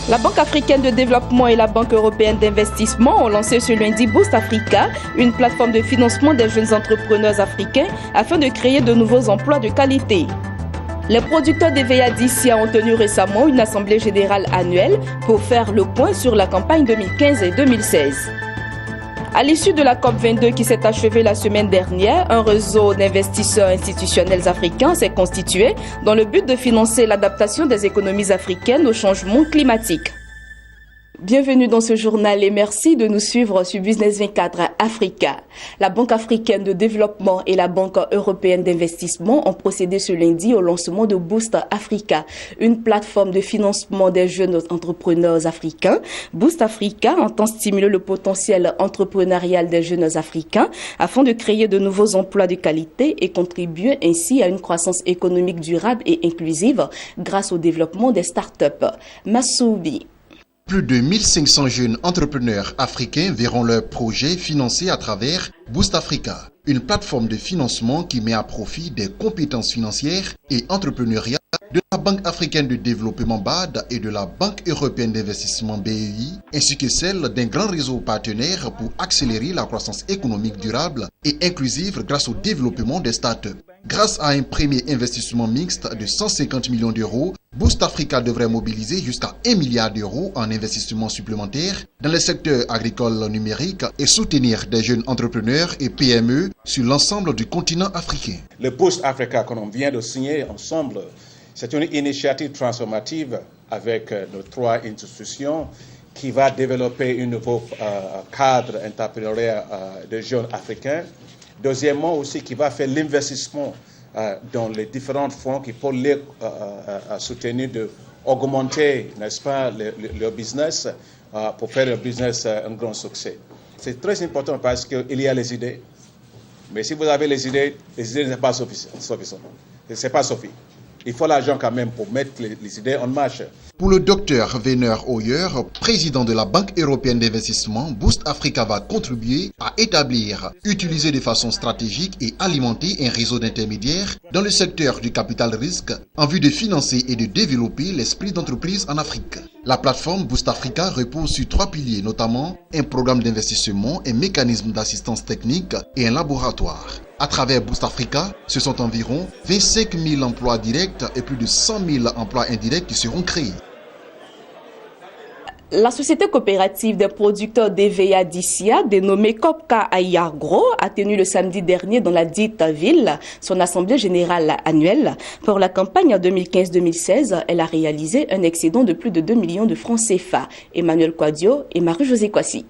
La Banque africaine de développement et la Banque européenne d'investissement ont lancé ce lundi Boost Africa, une plateforme de financement des jeunes entrepreneurs africains afin de créer de nouveaux emplois de qualité. Les producteurs d'EVA d'ICIA ont tenu récemment une assemblée générale annuelle pour faire le point sur la campagne 2015 et 2016. À l'issue de la COP22 qui s'est achevée la semaine dernière, un réseau d'investisseurs institutionnels africains s'est constitué dans le but de financer l'adaptation des économies africaines au changement climatique. Bienvenue dans ce journal et merci de nous suivre sur Business 24 Africa. La Banque africaine de développement et la Banque européenne d'investissement ont procédé ce lundi au lancement de Boost Africa, une plateforme de financement des jeunes entrepreneurs africains. Boost Africa entend stimuler le potentiel entrepreneurial des jeunes africains afin de créer de nouveaux emplois de qualité et contribuer ainsi à une croissance économique durable et inclusive grâce au développement des startups. Massoubi. Plus de 1500 jeunes entrepreneurs africains verront leurs projets financés à travers Boost Africa, une plateforme de financement qui met à profit des compétences financières et entrepreneuriales de la Banque africaine de développement BAD et de la Banque européenne d'investissement BEI, ainsi que celle d'un grand réseau partenaire pour accélérer la croissance économique durable et inclusive grâce au développement des startups. Grâce à un premier investissement mixte de 150 millions d'euros, Boost Africa devrait mobiliser jusqu'à 1 milliard d'euros en investissement supplémentaire dans le secteur agricole numérique et soutenir des jeunes entrepreneurs et PME sur l'ensemble du continent africain. Le Boost Africa que l'on vient de signer ensemble, c'est une initiative transformative avec nos 3 institutions qui va développer un nouveau cadre entrepreneurial de jeunes africains. Deuxièmement aussi, qui va faire l'investissement dans les différents fonds qui peuvent les soutenir d'augmenter, n'est-ce pas, le business pour faire le business un grand succès. C'est très important parce qu'il y a les idées. Mais si vous avez les idées ne sont pas suffisantes. C'est pas suffisant. Il faut l'argent quand même pour mettre les idées en marche. Pour le docteur Werner Hoyer, président de la Banque européenne d'investissement, Boost Africa va contribuer à établir, utiliser de façon stratégique et alimenter un réseau d'intermédiaires dans le secteur du capital risque en vue de financer et de développer l'esprit d'entreprise en Afrique. La plateforme Boost Africa repose sur 3 piliers, notamment un programme d'investissement, un mécanisme d'assistance technique et un laboratoire. À travers Boost Africa, ce sont environ 25 000 emplois directs et plus de 100 000 emplois indirects qui seront créés. La société coopérative des producteurs d'EVA d'ICIA, dénommée Copca Ayagro, a tenu le samedi dernier dans la dite ville son assemblée générale annuelle. Pour la campagne 2015-2016, elle a réalisé un excédent de plus de 2 millions de francs CFA. Emmanuel Quadio et Marie-Josée Kwasi.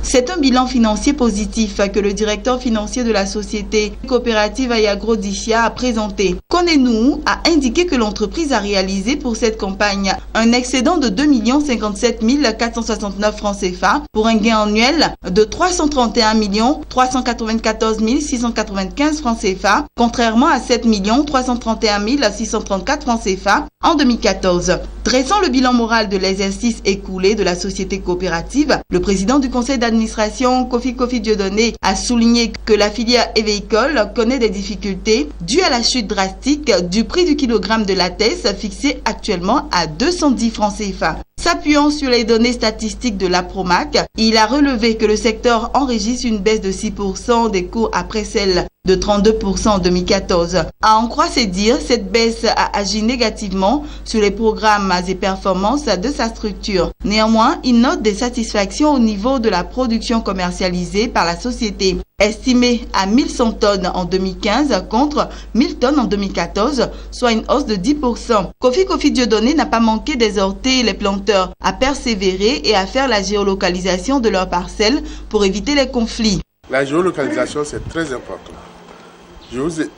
C'est un bilan financier positif que le directeur financier de la société coopérative Ayagro d'ICIA a présenté. Konenu a indiqué que l'entreprise a réalisé pour cette campagne un excédent de 2 57 469 francs CFA pour un gain annuel de 331 394 695 francs CFA, contrairement à 7 331 634 francs CFA en 2014. Dressant le bilan moral de l'exercice écoulé de la société coopérative, le président du conseil d'administration, Kofi Dieudonné, a souligné que la filière évéicole connaît des difficultés dues à la chute drastique du prix du kilogramme de latex fixé actuellement à 210 francs CFA. S'appuyant sur les données statistiques de l'APROMAC, il a relevé que le secteur enregistre une baisse de 6% des cours après celle de 32% en 2014. À en croire ses dires, cette baisse a agi négativement sur les programmes et performances de sa structure. Néanmoins, il note des satisfactions au niveau de la production commercialisée par la société, estimée à 1100 tonnes en 2015 contre 1000 tonnes en 2014, soit une hausse de 10%. Kofi Dieudonné n'a pas manqué d'exhorter les planteurs à persévérer et à faire la géolocalisation de leurs parcelles pour éviter les conflits. La géolocalisation, c'est très important.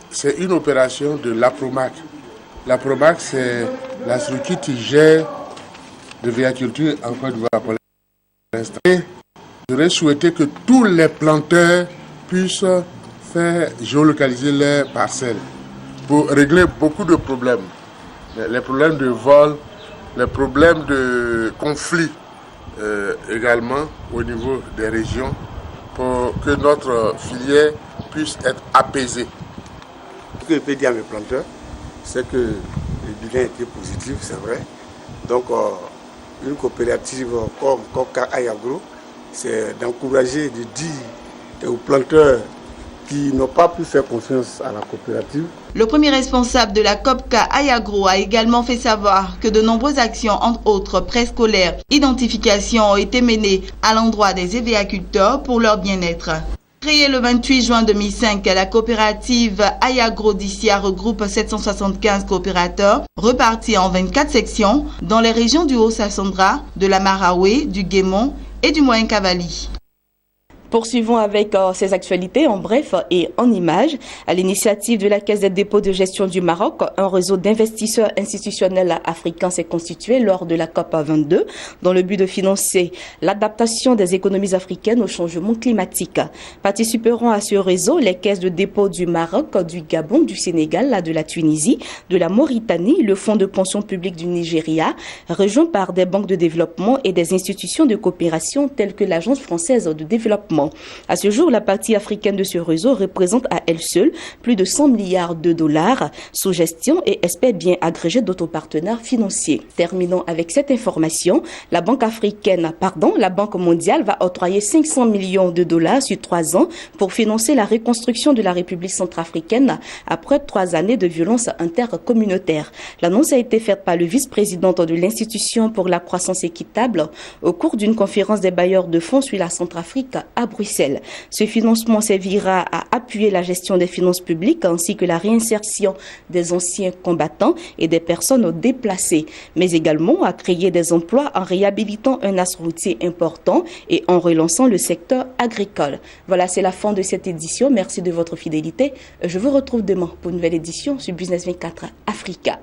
C'est une opération de l'APROMAC. L'APROMAC, c'est la structure qui gère de l'agriculture en Côte d'Ivoire pour l'instant. J'aurais souhaité que tous les planteurs puissent faire géolocaliser leurs parcelles pour régler beaucoup de problèmes. Les problèmes de vol, les problèmes de conflit également au niveau des régions pour que notre filière puisse être apaisée. Ce que je peux dire à mes planteurs, c'est que le bilan était positif, c'est vrai. Donc, une coopérative comme Copca Ayagro, c'est d'encourager, de dire aux planteurs qui n'ont pas pu faire confiance à la coopérative. Le premier responsable de la Copca Ayagro a également fait savoir que de nombreuses actions, entre autres préscolaires, identification, ont été menées à l'endroit des évéaculteurs pour leur bien-être. Créée le 28 juin 2005, la coopérative Ayagro d'Issia regroupe 775 coopérateurs repartis en 24 sections dans les régions du Haut-Sassandra, de la Maraoué, du Guémon et du Moyen-Cavali. Poursuivons avec ces actualités en bref et en images. À l'initiative de la Caisse des dépôts de gestion du Maroc, un réseau d'investisseurs institutionnels africains s'est constitué lors de la COP 22 dans le but de financer l'adaptation des économies africaines au changement climatique. Participeront à ce réseau les caisses de dépôt du Maroc, du Gabon, du Sénégal, de la Tunisie, de la Mauritanie, le Fonds de pension publique du Nigeria, rejoints par des banques de développement et des institutions de coopération telles que l'Agence française de développement. À ce jour, la partie africaine de ce réseau représente à elle seule plus de 100 milliards de dollars sous gestion et espère bien agréger d'autres partenaires financiers. Terminons avec cette information. La Banque mondiale va octroyer 500 millions de dollars sur 3 ans pour financer la reconstruction de la République centrafricaine après 3 années de violence intercommunautaire. L'annonce a été faite par le vice-président de l'Institution pour la croissance équitable au cours d'une conférence des bailleurs de fonds sur la Centrafrique à Bruxelles. Ce financement servira à appuyer la gestion des finances publiques ainsi que la réinsertion des anciens combattants et des personnes déplacées, mais également à créer des emplois en réhabilitant un axe routier important et en relançant le secteur agricole. Voilà, c'est la fin de cette édition. Merci de votre fidélité. Je vous retrouve demain pour une nouvelle édition sur Business 24 Africa.